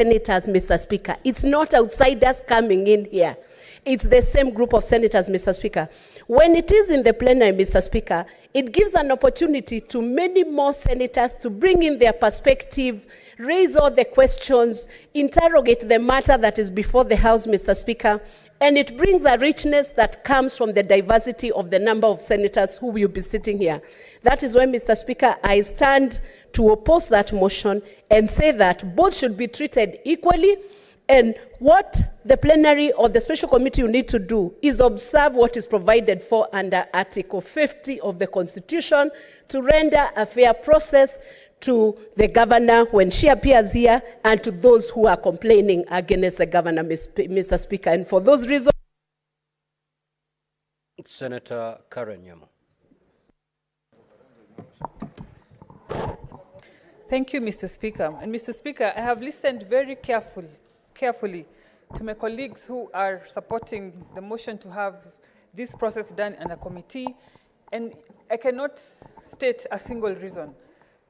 senators, Mr. Speaker. It's not outsiders coming in here. It's the same group of senators, Mr. Speaker. When it is in the plenary, Mr. Speaker, it gives an opportunity to many more senators to bring in their perspective, raise all the questions, interrogate the matter that is before the House, Mr. Speaker, and it brings a richness that comes from the diversity of the number of senators who will be sitting here. That is why, Mr. Speaker, I stand to oppose that motion and say that both should be treated equally. And what the plenary or the special committee will need to do is observe what is provided for under Article 50 of the Constitution to render a fair process to the governor when she appears here and to those who are complaining against the governor, Mr. Speaker. And for those reasons... Senator Karen Nyamu. Thank you, Mr. Speaker. And Mr. Speaker, I have listened very carefully to my colleagues who are supporting the motion to have this process done in a committee, and I cannot state a single reason.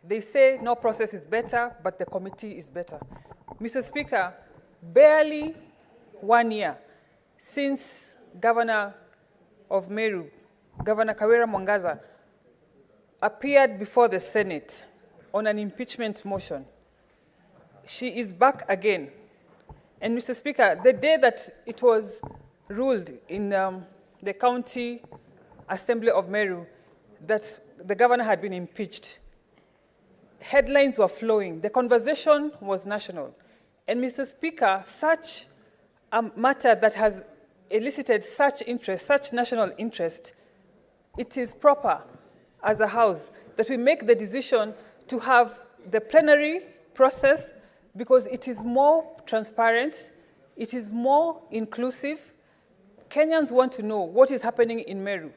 They say no process is better, but the committee is better. Mr. Speaker, barely 1 year since Governor of Meru, Governor Wawira Impeachment, appeared before the Senate on an impeachment motion. She is back again. And Mr. Speaker, the day that it was ruled in the County Assembly of Meru that the governor had been impeached, headlines were flowing. The conversation was national. And Mr. Speaker, such a matter that has elicited such interest, such national interest, it is proper as a House that we make the decision to have the plenary process, because it is more transparent, it is more inclusive. Kenyans want to know what is happening in Meru.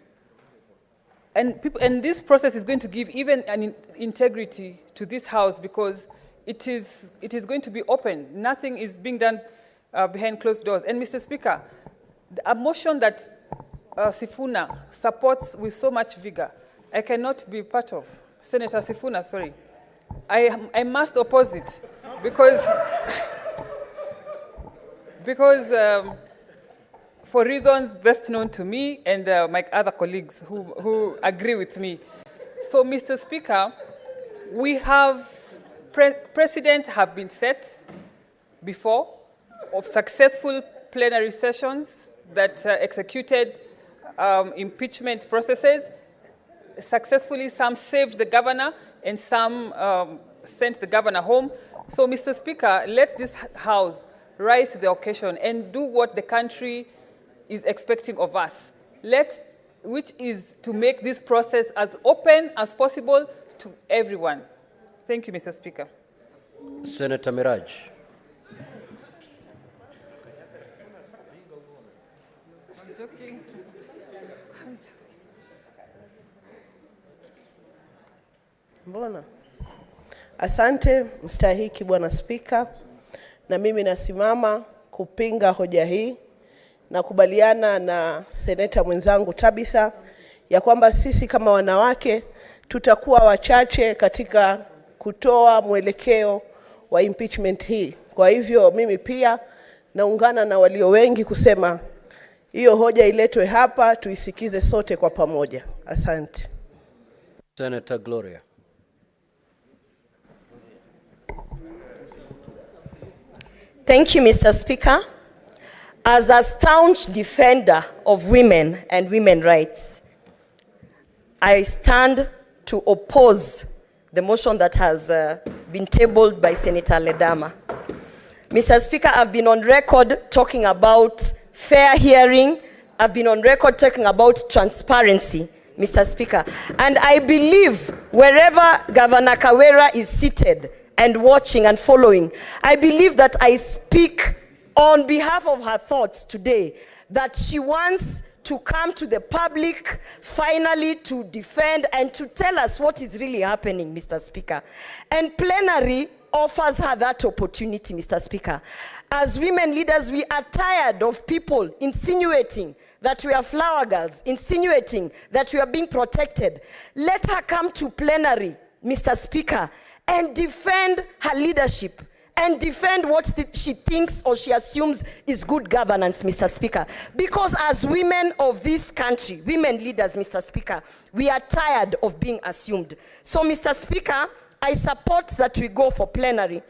And this process is going to give even an integrity to this House, because it is going to be open. Nothing is being done behind closed doors. And Mr. Speaker, a motion that Sifuna supports with so much vigor, I cannot be part of. Senator Sifuna, sorry. I must oppose it because for reasons best known to me and my other colleagues who agree with me. So, Mr. Speaker, we have precedents have been set before of successful plenary sessions that executed impeachment processes. Successfully, some saved the governor and some sent the governor home. So, Mr. Speaker, let this House rise to the occasion and do what the country is expecting of us, which is to make this process as open as possible to everyone. Thank you, Mr. Speaker. Senator Miraj. I'm joking. Mbona? Asante mstahiki Bwana Spika, na mimi nasimama kupinga hoja hii na kubaliana na seneta mwenzangu Tabitha ya kwamba sisi kama wanawake tutakuwa wachache katika kutoa mwelekeo wa impeachment hii. Kwa hivyo mimi pia naungana na walio wengi kusema hiyo hoja iletwe hapa tuisikize sote kwa pamoja. Asante. Senator Gloria. Thank you, Mr. Speaker. As a staunch defender of women and women's rights, I stand to oppose the motion that has been tabled by Senator Ledama. Mr. Speaker, I've been on record talking about fair hearing. I've been on record talking about transparency, Mr. Speaker. And I believe wherever Governor Wawira is seated and watching and following, I believe that I speak on behalf of her thoughts today, that she wants to come to the public finally to defend and to tell us what is really happening, Mr. Speaker. And plenary offers her that opportunity, Mr. Speaker. As women leaders, we are tired of people insinuating that we are flower girls, insinuating that we are being protected. Let her come to plenary, Mr. Speaker, and defend her leadership and defend what she thinks or she assumes is good governance, Mr. Speaker. Because as women of this country, women leaders, Mr. Speaker, we are tired of being assumed. So, Mr. Speaker, I support that we go for plenary.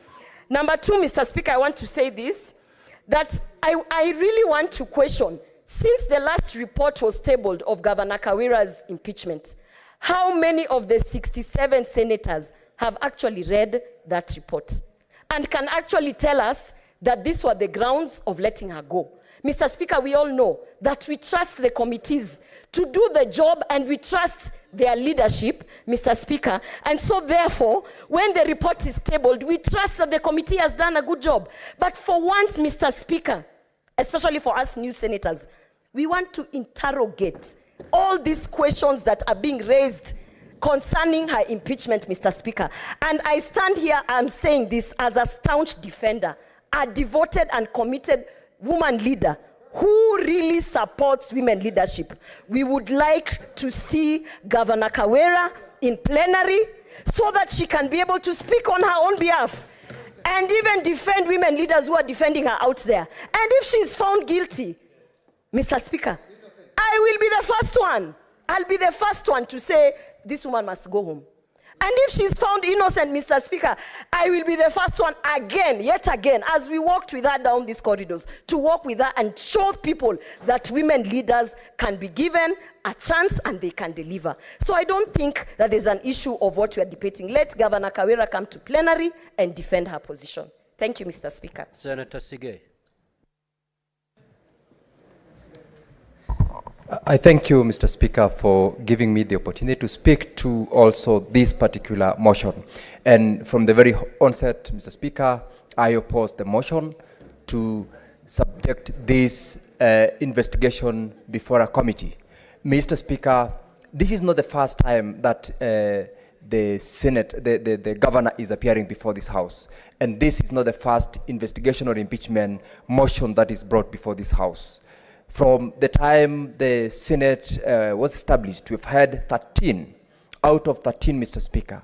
Number two, Mr. Speaker, I want to say this, that I really want to question, since the last report was tabled of Governor Wawira's impeachment, how many of the 67 senators have actually read that report and can actually tell us that these were the grounds of letting her go? Mr. Speaker, we all know that we trust the committees to do the job and we trust their leadership, Mr. Speaker. And so therefore, when the report is tabled, we trust that the committee has done a good job. But for once, Mr. Speaker, especially for us new senators, we want to interrogate all these questions that are being raised concerning her impeachment, Mr. Speaker. And I stand here, I'm saying this as a staunch defender, a devoted and committed woman leader who really supports women leadership. We would like to see Governor Wawira in plenary so that she can be able to speak on her own behalf and even defend women leaders who are defending her out there. And if she's found guilty, Mr. Speaker, I will be the first one. I'll be the first one to say this woman must go home. And if she's found innocent, Mr. Speaker, I will be the first one again, yet again, as we walked with her down these corridors, to walk with her and show people that women leaders can be given a chance and they can deliver. So I don't think that there's an issue of what we are debating. Let Governor Wawira come to plenary and defend her position. Thank you, Mr. Speaker. Senator Sige. I thank you, Mr. Speaker, for giving me the opportunity to speak to also this particular motion. And from the very onset, Mr. Speaker, I oppose the motion to subject this investigation before a committee. Mr. Speaker, this is not the first time that the Senate, the governor is appearing before this House. And this is not the first investigation or impeachment motion that is brought before this House. From the time the Senate was established, we've had 13 out of 13, Mr. Speaker.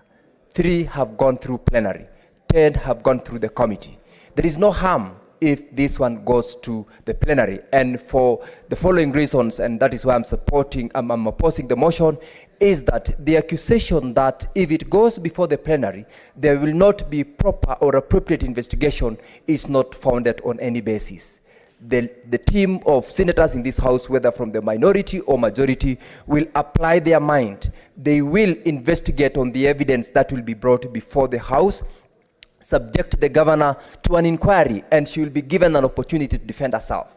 3 have gone through plenary, 10 have gone through the committee. There is no harm if this one goes to the plenary. And for the following reasons, and that is why I'm opposing the motion, is that the accusation that if it goes before the plenary, there will not be proper or appropriate investigation is not founded on any basis. The team of senators in this House, whether from the minority or majority, will apply their mind. They will investigate on the evidence that will be brought before the House, subject the governor to an inquiry, and she will be given an opportunity to defend herself.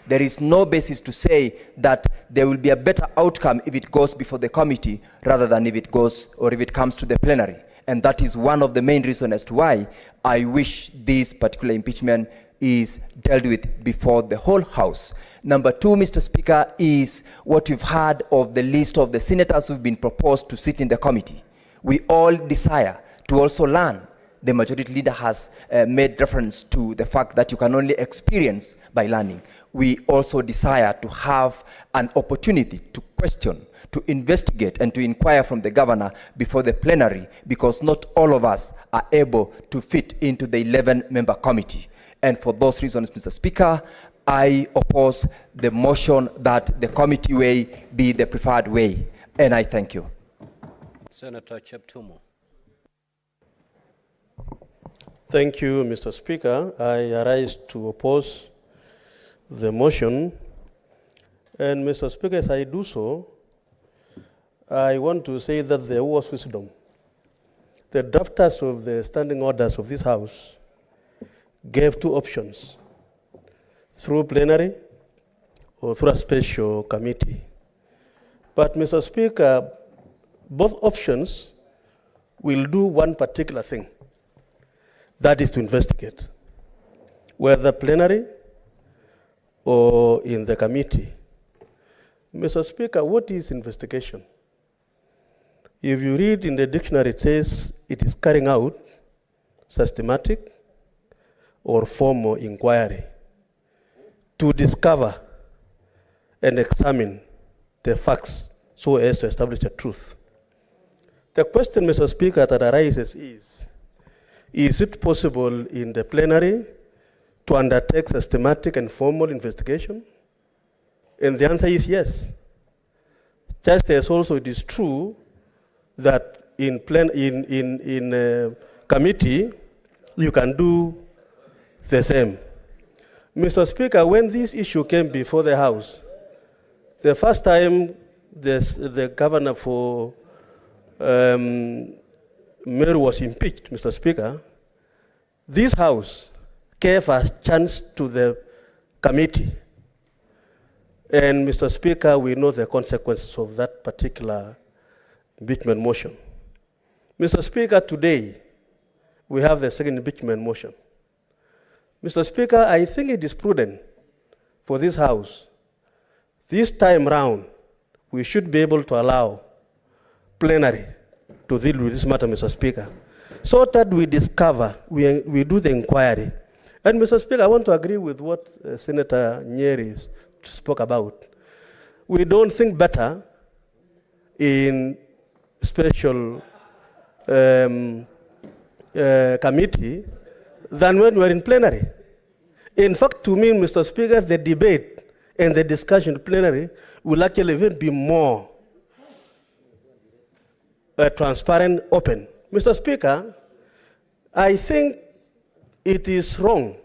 There is no basis to say that there will be a better outcome if it goes before the committee rather than if it goes or if it comes to the plenary. And that is one of the main reasons as to why I wish this particular impeachment is dealt with before the whole House. Number 2, Mr. Speaker, is what you've heard of the list of the senators who've been proposed to sit in the committee. We all desire to also learn. The majority leader has made reference to the fact that you can only experience by learning. We also desire to have an opportunity to question, to investigate, and to inquire from the governor before the plenary, because not all of us are able to fit into the 11-member committee. And for those reasons, Mr. Speaker, I oppose the motion that the committee way be the preferred way. And I thank you. Senator Cheptumo. Thank you, Mr. Speaker. I arise to oppose the motion. And Mr. Speaker, as I do so, I want to say that there was wisdom. The drafters of the standing orders of this House gave 2 options, through plenary or through a special committee. But, Mr. Speaker, both options will do one particular thing, that is to investigate, whether plenary or in the committee. Mr. Speaker, what is investigation? If you read in the dictionary, it says it is carrying out systematic or formal inquiry to discover and examine the facts so as to establish a truth. The question, Mr. Speaker, that arises is, is it possible in the plenary to undertake systematic and formal investigation? And the answer is yes. Just as also it is true that in committee, you can do the same. Mr. Speaker, when this issue came before the House, the first time the governor for Meru was impeached, Mr. Speaker, this House gave a chance to the committee. And Mr. Speaker, we know the consequences of that particular impeachment motion. Mr. Speaker, today, we have the second impeachment motion. Mr. Speaker, I think it is prudent for this House, this time round, we should be able to allow plenary to deal with this matter, Mr. Speaker, so that we discover, we do the inquiry. And Mr. Speaker, I want to agree with what Senator Nyeri spoke about. We don't think better in special committee than when we're in plenary. In fact, to me, Mr. Speaker, the debate and the discussion in plenary will actually even be more transparent, open. Mr. Speaker, I think it is wrong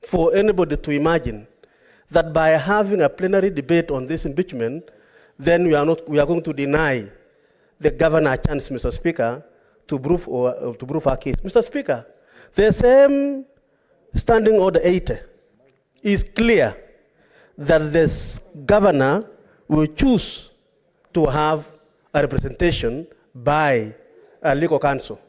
for anybody to imagine that by having a plenary debate on this impeachment, then we are going to deny the governor a chance, Mr. Speaker, to prove our case. Mr. Speaker, the same Standing Order 80 is clear that this governor will choose to have a representation by a legal counsel.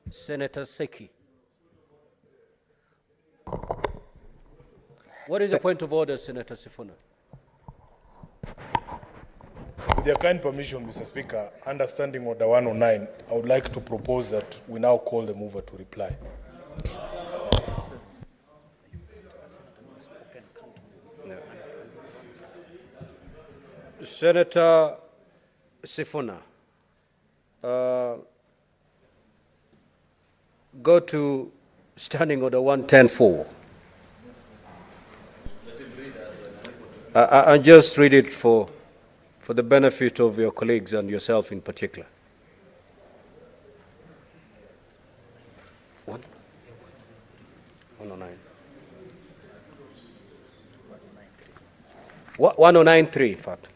Senator Seki. What is the point of order, Senator Sifuna? With your kind permission, Mr. Speaker, under Standing Order 109, I would like to propose that we now call the mover to reply. Senator Sifuna, go to Standing Order 110.4. I'll just read it for the benefit of your colleagues and yourself in particular. 109. 109.3, in fact.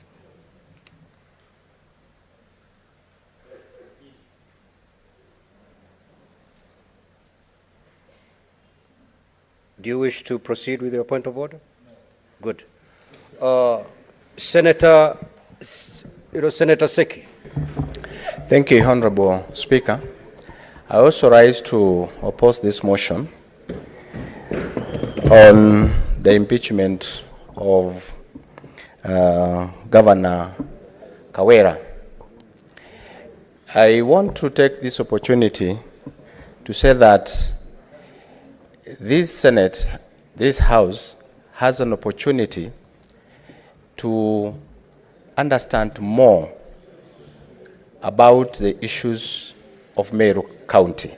Do you wish to proceed with your point of order? No. Good. Senator Seki. Thank you, Honorable Speaker. I also rise to oppose this motion on the impeachment of Governor Wawira. I want to take this opportunity to say that this Senate, this House, has an opportunity to understand more about the issues of Meru County,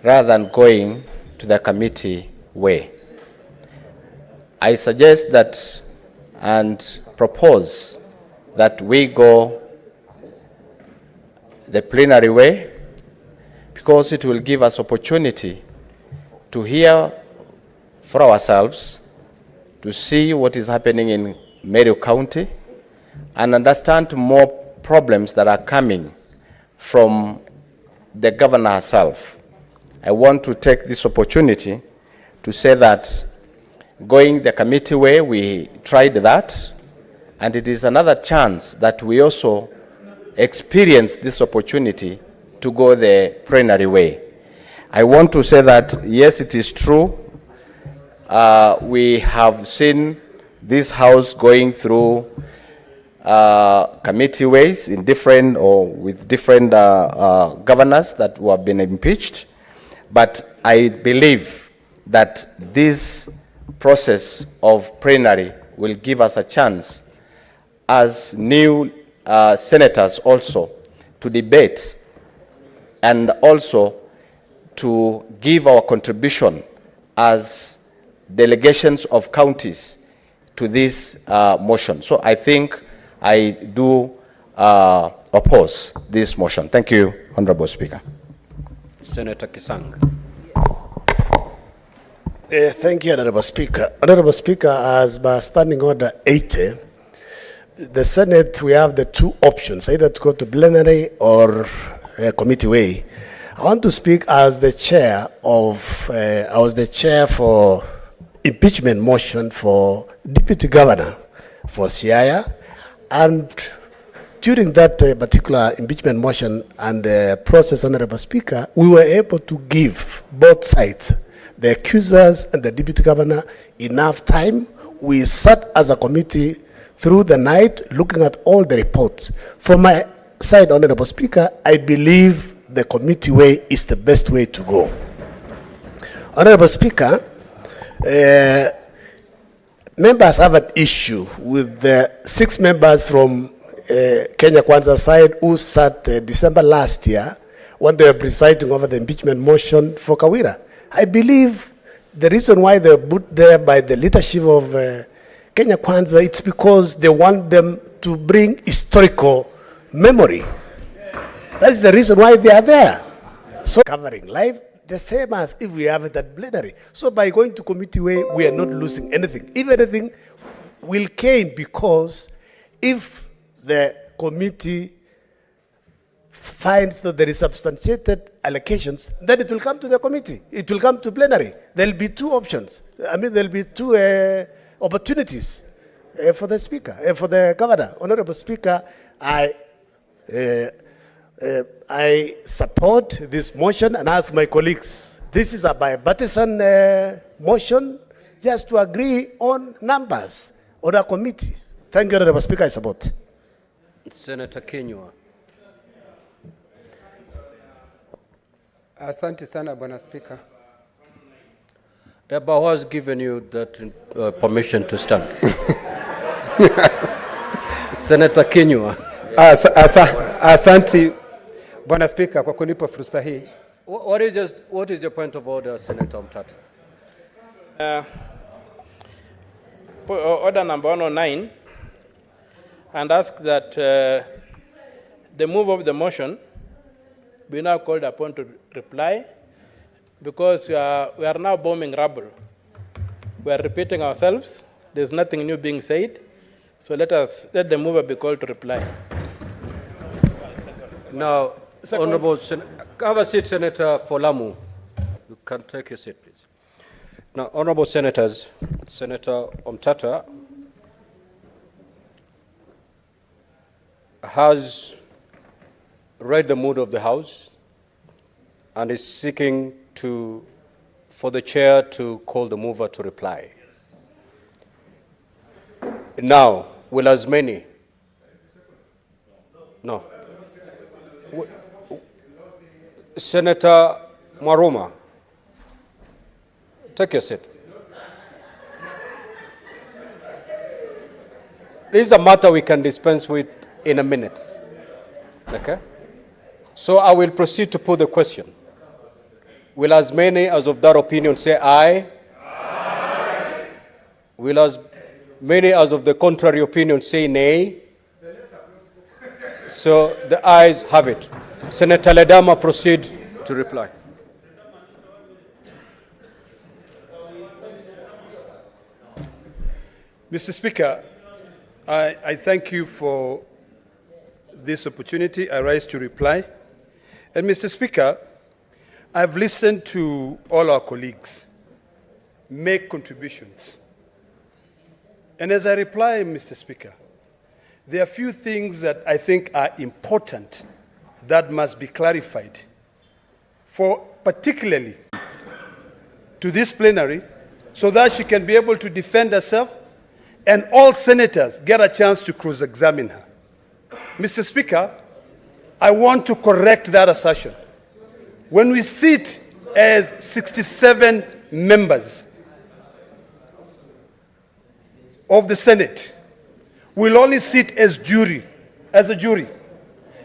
rather than going to the committee way. I suggest that and propose that we go the plenary way, because it will give us opportunity to hear for ourselves, to see what is happening in Meru County, and understand more problems that are coming from the governor herself. I want to take this opportunity to say that going the committee way, we tried that, and it is another chance that we also experience this opportunity to go the plenary way. I want to say that, yes, it is true. We have seen this House going through committee ways in different or with different governors that who have been impeached. But I believe that this process of plenary will give us a chance as new senators also to debate and also to give our contribution as delegations of counties to this motion. So I think I do oppose this motion. Thank you, Honorable Speaker. Senator Kisang. Thank you, Honorable Speaker. Honorable Speaker, as by Standing Order 80, the Senate, we have the two options, either to go to plenary or committee way. I want to speak as the chair of, I was the chair for impeachment motion for Deputy Governor for Siaya, and during that particular impeachment motion and process, Honorable Speaker, we were able to give both sides, the accusers and the Deputy Governor, enough time. We sat as a committee through the night looking at all the reports. From my side, Honorable Speaker, I believe the committee way is the best way to go. Honorable Speaker, members have an issue with the 6 members from Kenya Kwanza side who sat December last year when they were presiding over the impeachment motion for Wawira. I believe the reason why they were put there by the leadership of Kenya Kwanza, it's because they want them to bring historical memory. That is the reason why they are there. So covering life, the same as if we have it at plenary. So by going to committee way, we are not losing anything. If anything, will gain, because if the committee finds that there is substantiated allegations, then it will come to the committee. It will come to plenary. There will be 2 options. I mean, there will be 2 opportunities for the speaker, for the governor. Honorable Speaker, I support this motion and ask my colleagues, this is a bipartisan motion, just to agree on numbers on a committee. Thank you, Honorable Speaker, I support. Senator Kenywa. Asante sana, Bwana Speaker. But who has given you that permission to stand? Senator Kenywa. Asante, Bwana Speaker, kwa kunipa fursa hii. What is your point of order, Senator Omtata? Order number 109, and ask that the move of the motion be now called upon to reply, because we are now bombing rubble. We are repeating ourselves. There's nothing new being said. So let the mover be called to reply. Now, Honorable have a seat, Senator Folamu. You can take your seat, please. Now, Honorable Senators, Senator Omtata has read the mood of the House and is seeking for the chair to call the mover to reply. Now, will as many? No. Senator Maruma, take your seat. This is a matter we can dispense with in a minute. Okay? So I will proceed to put the question. Will as many as of that opinion say aye? Aye. Will as many as of the contrary opinion say nay? So the ayes have it. Senator Ledama, proceed to reply. Mr. Speaker, I thank you for this opportunity. I rise to reply. And Mr. Speaker, I've listened to all our colleagues make contributions. And as I reply, Mr. Speaker, there are a few things that I think are important that must be clarified, for particularly to this plenary, so that she can be able to defend herself and all senators get a chance to cross-examine her. Mr. Speaker, I want to correct that assertion. When we sit as 67 members of the Senate, we'll only sit as a jury.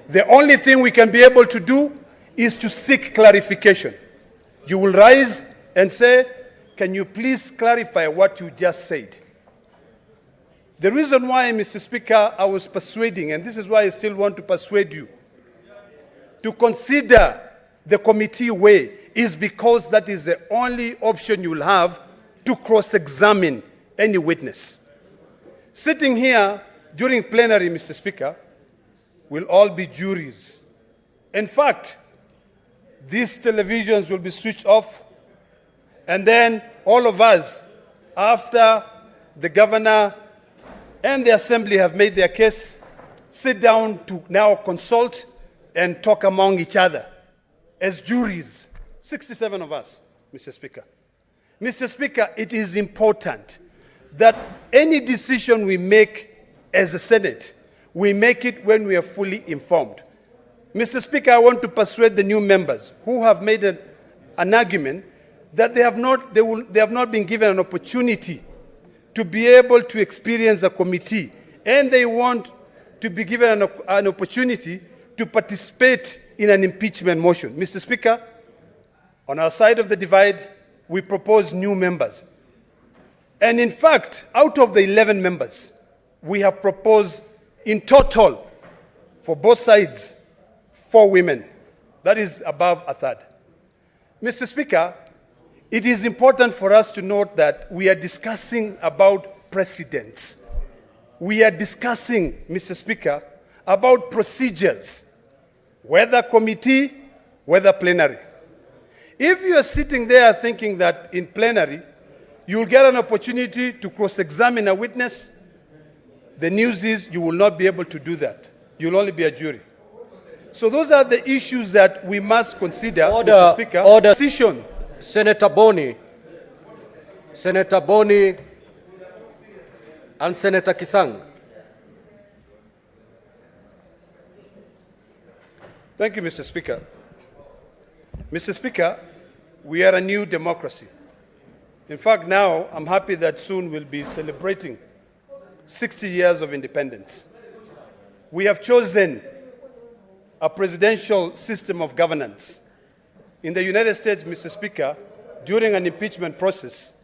The only thing we can be able to do is to seek clarification. You will rise and say, can you please clarify what you just said? The reason why, Mr. Speaker, I was persuading, and this is why I still want to persuade you, to consider the committee way is because that is the only option you will have to cross-examine any witness. Sitting here during plenary, Mr. Speaker, will all be juries. In fact, these televisions will be switched off, and then all of us, after the governor and the assembly have made their case, sit down to now consult and talk among each other as juries, 67 of us, Mr. Speaker. Mr. Speaker, it is important that any decision we make as a Senate, we make it when we are fully informed. Mr. Speaker, I want to persuade the new members who have made an argument that they have not been given an opportunity to be able to experience a committee, and they want to be given an opportunity to participate in an impeachment motion. Mr. Speaker, on our side of the divide, we propose new members. And in fact, out of the 11 members, we have proposed in total, for both sides, 4 women. That is above a third. Mr. Speaker, it is important for us to note that we are discussing about precedents. We are discussing, Mr. Speaker, about procedures, whether committee, whether plenary. If you are sitting there thinking that in plenary, you will get an opportunity to cross-examine a witness, the news is you will not be able to do that. You will only be a jury. So those are the issues that we must consider, Mr. Speaker. Order. Decision. Senator Boni, and Senator Kisang. Thank you, Mr. Speaker. Mr. Speaker, we are a new democracy. In fact, now I'm happy that soon we'll be celebrating 60 years of independence. We have chosen a presidential system of governance. In the United States, Mr. Speaker, during an impeachment process,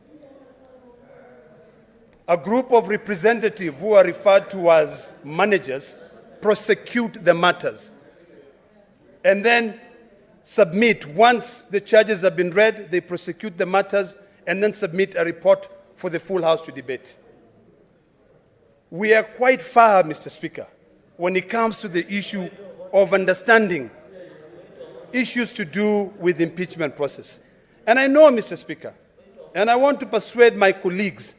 a group of representatives who are referred to as managers prosecute the matters and then submit. Once the charges have been read, they prosecute the matters and then submit a report for the full House to debate. We are quite far, Mr. Speaker, when it comes to the issue of understanding issues to do with the impeachment process. And I know, Mr. Speaker, and I want to persuade my colleagues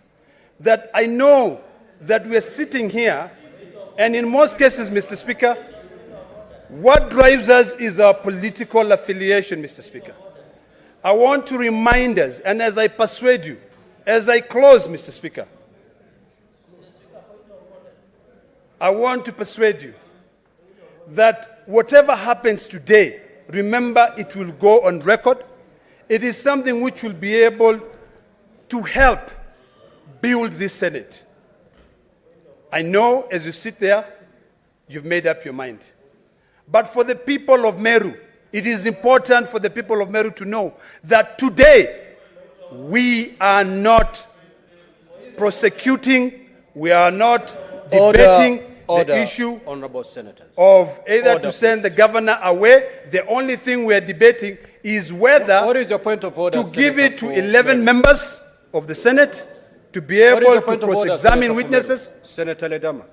that I know that we are sitting here, and in most cases, Mr. Speaker, what drives us is our political affiliation, Mr. Speaker. I want to remind us, and as I persuade you, as I close, Mr. Speaker, I want to persuade you that whatever happens today, remember it will go on record. It is something which will be able to help build this Senate. I know as you sit there, you've made up your mind. But for the people of Meru, it is important for the people of Meru to know that today we are not prosecuting, we are not debating the issue Honorable Senators. of either to send the governor away. The only thing we are debating is whether What is your point of order, to give Senator, it to for 11 Meru? members of the Senate to be What is able your to point of order, cross-examine Senator, for witnesses. Meru? Senator Ledama.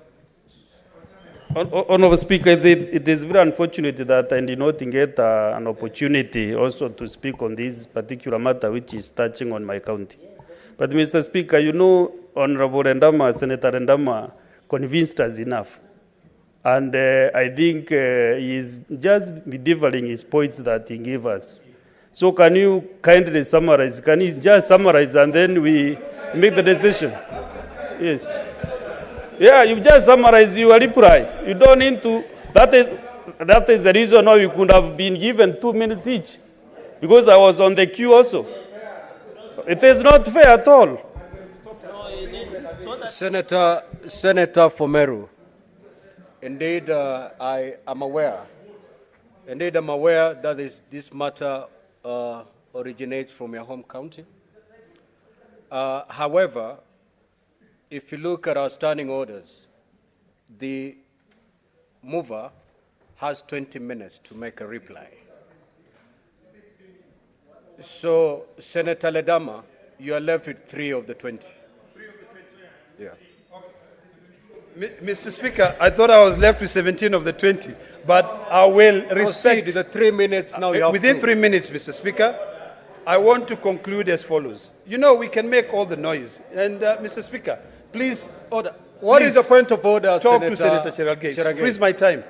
Honorable Speaker, it is very unfortunate that I did not get an opportunity also to speak on this particular matter which is touching on my county. But Mr. Speaker, you know, Honorable Rendama, Senator Rendama convinced us enough. And I think he is just delivering his points that he gave us. So can you kindly summarize? Can you just summarize and then we make the decision? Yes. Yeah, you just summarize your reply. You don't need to, that is the reason why we could have been given 2 minutes each. Because I was on the queue also. It is not fair at all. Senator for Meru. Indeed, I am aware. Indeed, I'm aware that this matter originates from your home county. However, if you look at our standing orders, the mover has 20 minutes to make a reply. So, Senator Ledama, you are left with 3 of the 20. 3 of the 20? Yeah. Mr. Speaker, I thought I was left with 17 of the 20, but I will respect... Proceed, the 3 minutes now you have Within to. 3 minutes, Mr. Speaker, I want to conclude as follows. You know, we can make all the noise. And, Mr. Speaker, please... Order. What is the point of order, Talk Senator to Senator Cherargei. Cherargei? Freeze my time.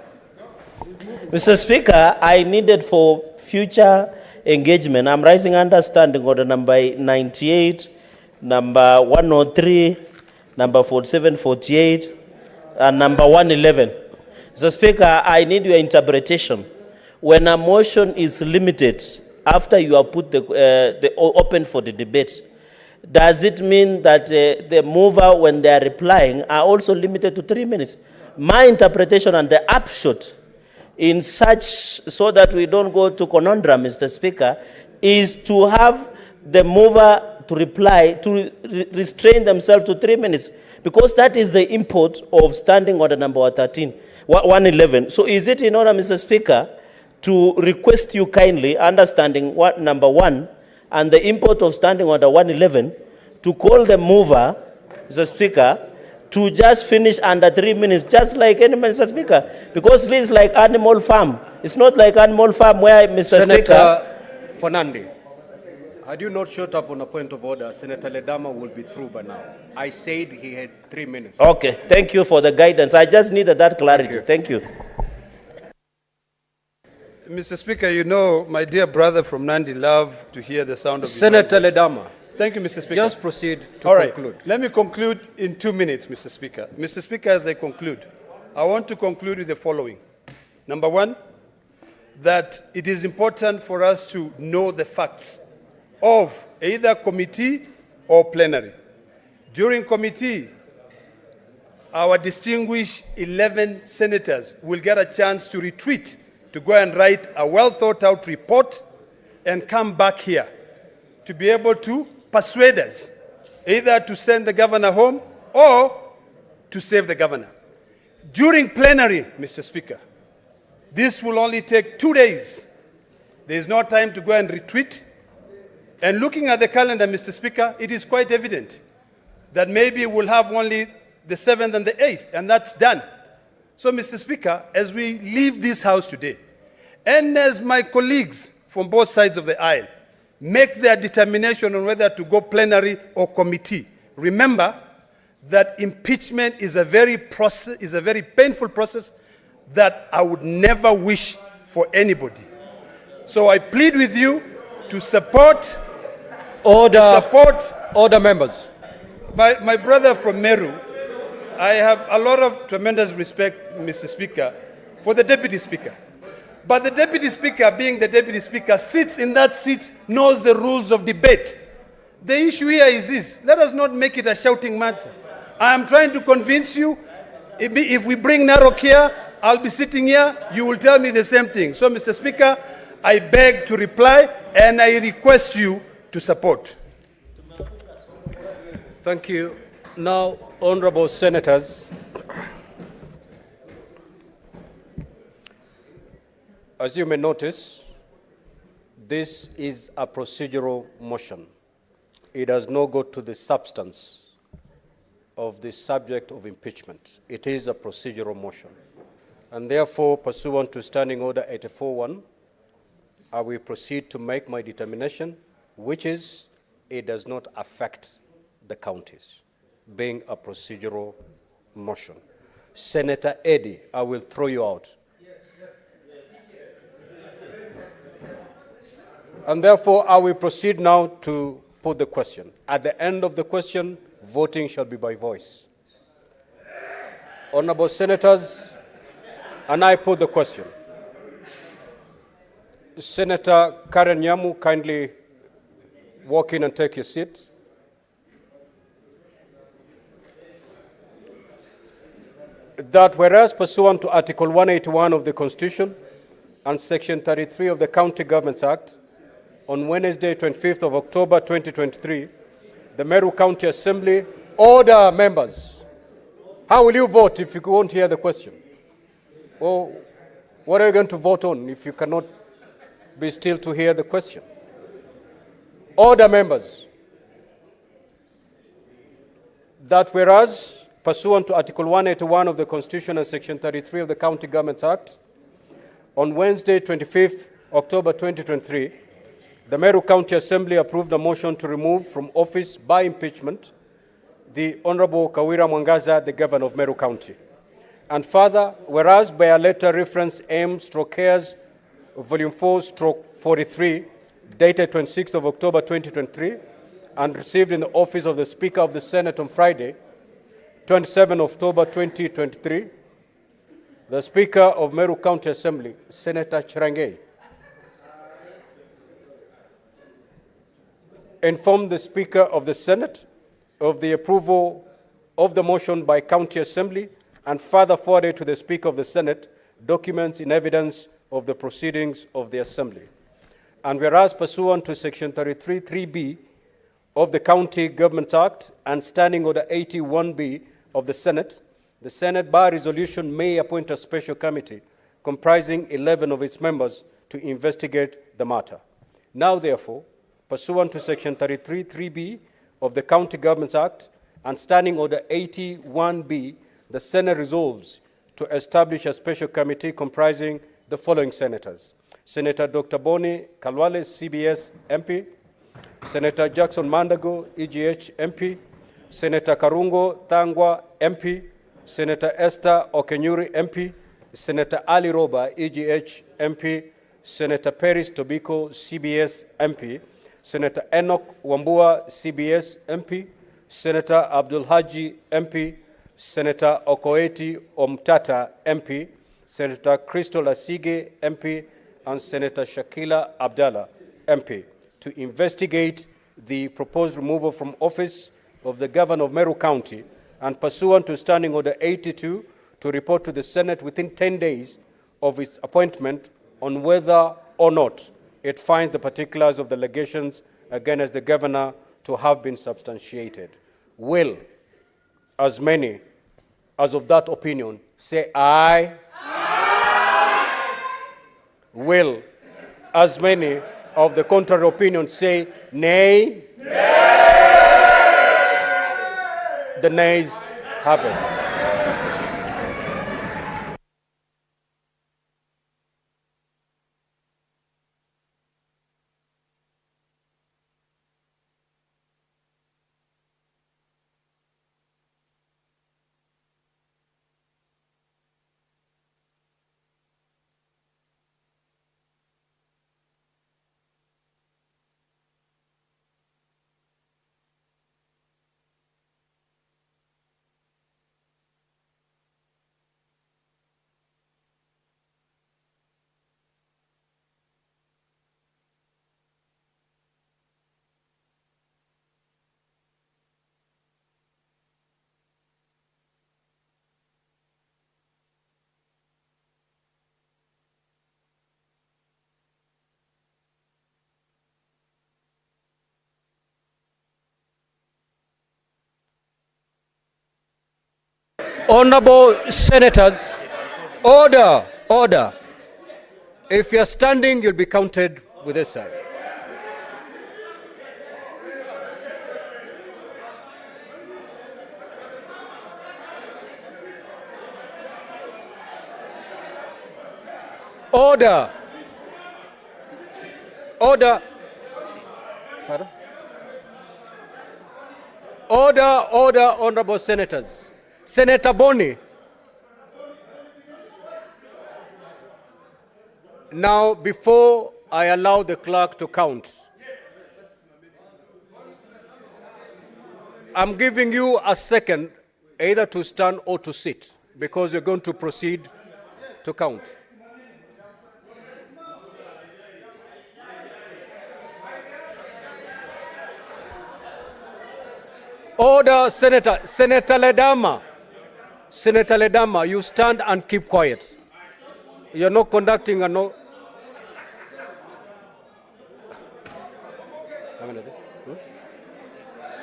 Mr. Speaker, I needed for future engagement. I'm raising understanding order number 98, number 103, number 47, 48, and number 111. Mr. Speaker, I need your interpretation. When a motion is limited, after you have put the open for the debate, does it mean that the mover, when they are replying, are also limited to 3 minutes? My interpretation and the upshot in such, so that we don't go to conundrum, Mr. Speaker, is to have the mover to reply, to restrain themselves to 3 minutes, because that is the import of standing order number 111. So is it in order, Mr. Speaker, to request you kindly, understanding what number 1 and the import of standing order 111, to call the mover, Mr. Speaker, to just finish under 3 minutes, just like any Mr. Speaker, because this is like animal farm. It's not like animal farm where, Mr. Speaker... Senator Fernandi, had you not showed up on a point of order, Senator Ledama will be through by now. I said he had 3 minutes. Okay, thank you for the guidance. I just needed that clarity. Thank you. Mr. Speaker, you know, my dear brother from Nandi love to hear the sound of his Senator voice. Ledama. Thank you, Mr. Speaker. Just proceed to All right. conclude. Let me conclude in 2 minutes, Mr. Speaker. Mr. Speaker, as I conclude, I want to conclude with the following. Number 1, that it is important for us to know the facts of either committee or plenary. During committee, our distinguished 11 senators will get a chance to retreat, to go and write a well-thought-out report and come back here to be able to persuade us either to send the governor home or to save the governor. During plenary, Mr. Speaker, this will only take 2 days. There is no time to go and retreat. And looking at the calendar, Mr. Speaker, it is quite evident that maybe we'll have only the 7th and the 8th, and that's done. So, Mr. Speaker, as we leave this house today, and as my colleagues from both sides of the aisle make their determination on whether to go plenary or committee, remember that impeachment is a very painful process that I would never wish for anybody. So I plead with you to support Order, members. My brother from Meru. I have a lot of tremendous respect, Mr. Speaker, for the Deputy Speaker. But the Deputy Speaker, being the Deputy Speaker, sits in that seat, knows the rules of debate. The issue here is this. Let us not make it a shouting matter. I am trying to convince you, if we bring Narok here, I'll be sitting here, you will tell me the same thing. So, Mr. Speaker, I beg to reply, and I request you to support. Thank you. Now, honorable senators, as you may notice, this is a procedural motion. It does not go to the substance of the subject of impeachment. It is a procedural motion. And therefore, pursuant to Standing Order 84-1, I will proceed to make my determination, which is it does not affect the counties, being a procedural motion. Senator Eddy, I will throw you out. And therefore, I will proceed now to put the question. At the end of the question, voting shall be by voice. Honorable senators, and I put the question. Senator Karen Nyamu, kindly walk in and take your seat. that whereas pursuant to Article 181 of the Constitution and Section 33 of the County Governments Act, on Wednesday, 25th of October 2023, the Meru County Assembly order members. How will you vote if you won't hear the question? Or what are you going to vote on if you cannot be still to hear the question? Order members. That whereas, pursuant to Article 181 of the Constitution and Section 33 of the County Governments Act, on Wednesday, 25th October 2023, the Meru County Assembly approved a motion to remove from office by impeachment the Honorable Wawira Impeachment, the Governor of Meru County. And further, whereas by a letter reference M/Cares Volume 4/43, dated 26th of October 2023, and received in the office of the Speaker of the Senate on Friday, 27 October 2023, the Speaker of Meru County Assembly, Senator Cherangei, informed the Speaker of the Senate of the approval of the motion by County Assembly and further forwarded to the Speaker of the Senate documents in evidence of the proceedings of the Assembly. And whereas pursuant to Section 33(3)(b) of the County Government Act and Standing Order 81B of the Senate by resolution may appoint a special committee comprising 11 of its members to investigate the matter. Now, therefore, pursuant to Section 33(3)(b) of the County Governments Act and Standing Order 81B, the Senate resolves to establish a special committee comprising the following senators: Senator Dr. Boni Kalwale, CBS MP; Senator Jackson Mandago, EGH MP; Senator Karungo Thangwa MP; Senator Esther Okenyuri MP; Senator Ali Roba, EGH MP; Senator Peris Tobiko, CBS MP; Senator Enoch Wambua, CBS MP; Senator Abdul Haji MP; Senator Okoeti Omtata MP; Senator Crystal Asige MP; and Senator Shakila Abdallah MP, to investigate the proposed removal from office of the Governor of Meru County, and pursuant to Standing Order 82, to report to the Senate within 10 days of its appointment on whether or not it finds the particulars of the allegations against the Governor to have been substantiated. Will as many as of that opinion say aye? Aye. Will as many of the contrary opinion say nay? Nay. The nays have it. Honorable Senators, order, order. If you're standing, you'll be counted with this side. Order. Order. Pardon? Order, order, honorable senators. Senator Boni. Now, before I allow the clerk to count, I'm giving you a second either to stand or to sit, because we're going to proceed to count. Order, Senator Ledama. Senator Ledama, you stand and keep quiet. You're not conducting a no.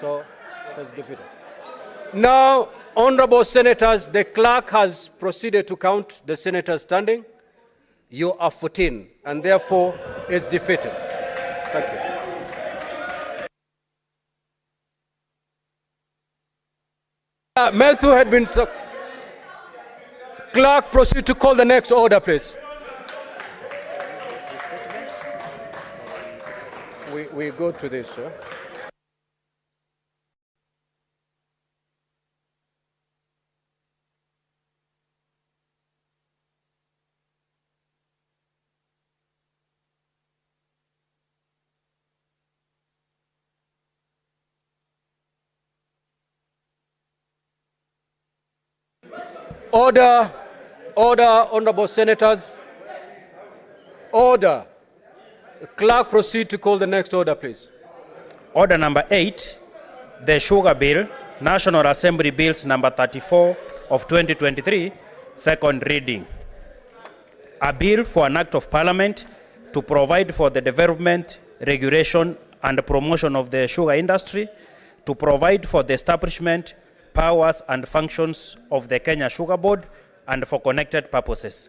So, that's defeated. Now, honorable senators, the clerk has proceeded to count the senators standing. You are 14, and therefore is defeated. Thank you. Matthew had been. Clerk, proceed to call the next order, please. We go to this, sir. Order, order, honorable senators. Order. Clerk, proceed to call the next order, please. Order number 8, the Sugar Bill, National Assembly Bills number 34 of 2023, second reading. A bill for an act of parliament to provide for the development, regulation, and promotion of the sugar industry, to provide for the establishment, powers and functions of the Kenya Sugar Board, and for connected purposes.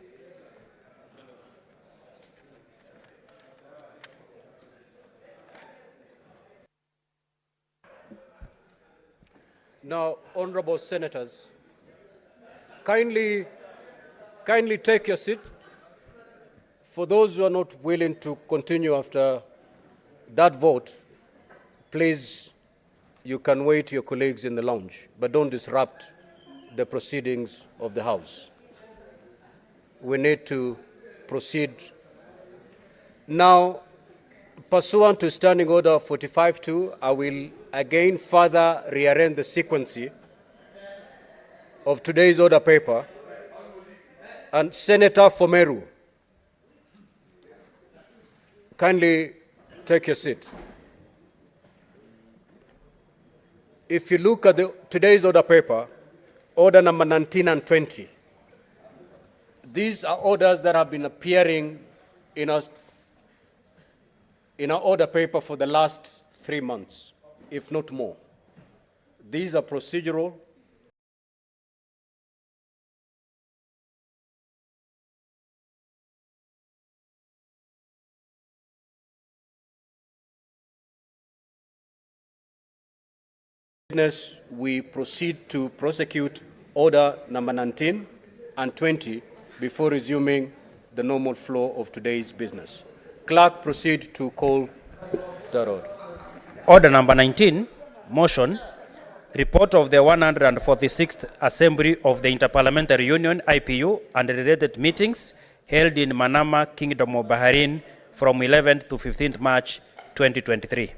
Now, honorable senators, kindly take your seat. For those who are not willing to continue after that vote, please, you can wait your colleagues in the lounge, but don't disrupt the proceedings of the House. We need to proceed. Now, pursuant to Standing Order 45-2, I will again further rearrange the sequence of today's order paper. And Senator Fomeru, kindly take your seat. If you look at today's order paper, order number 19 and 20, these are orders that have been appearing in our order paper for the last 3 months, if not more. These are procedural. We proceed to prosecute order number 19 and 20 before resuming the normal flow of today's business. Clerk, proceed to call the order. Order number 19, motion, report of the 146th Assembly of the Interparliamentary Union, IPU, and related meetings held in Manama, Kingdom of Bahrain from 11th to 15th March 2023.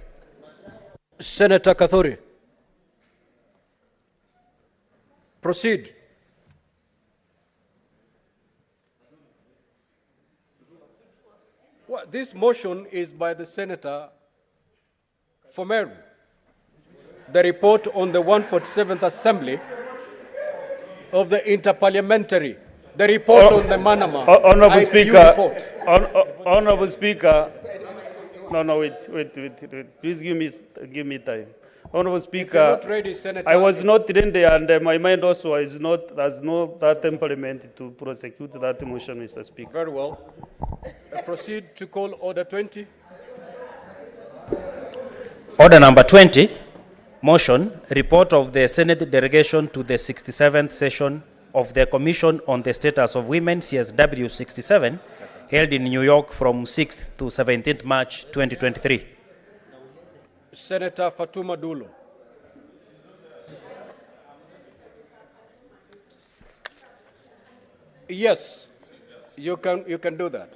Senator Kathuri, proceed. Well, this motion is by the Senator Fomeru. The report on the 147th Assembly of the Interparliamentary. The report on the Manama. Honorable IPU Speaker. Report. Honorable Speaker. No, wait. Please give me time. Honorable Speaker, not ready, Senator, I was not ready, and my mind also has no that temperament to prosecute that motion, Mr. Speaker. Very well. Proceed to call order 20. Order number 20, motion, report of the Senate delegation to the 67th session of the Commission on the Status of Women, CSW 67, held in New York from 6th to 17th March 2023. Senator Fatuma Dulo. Yes, you can do that.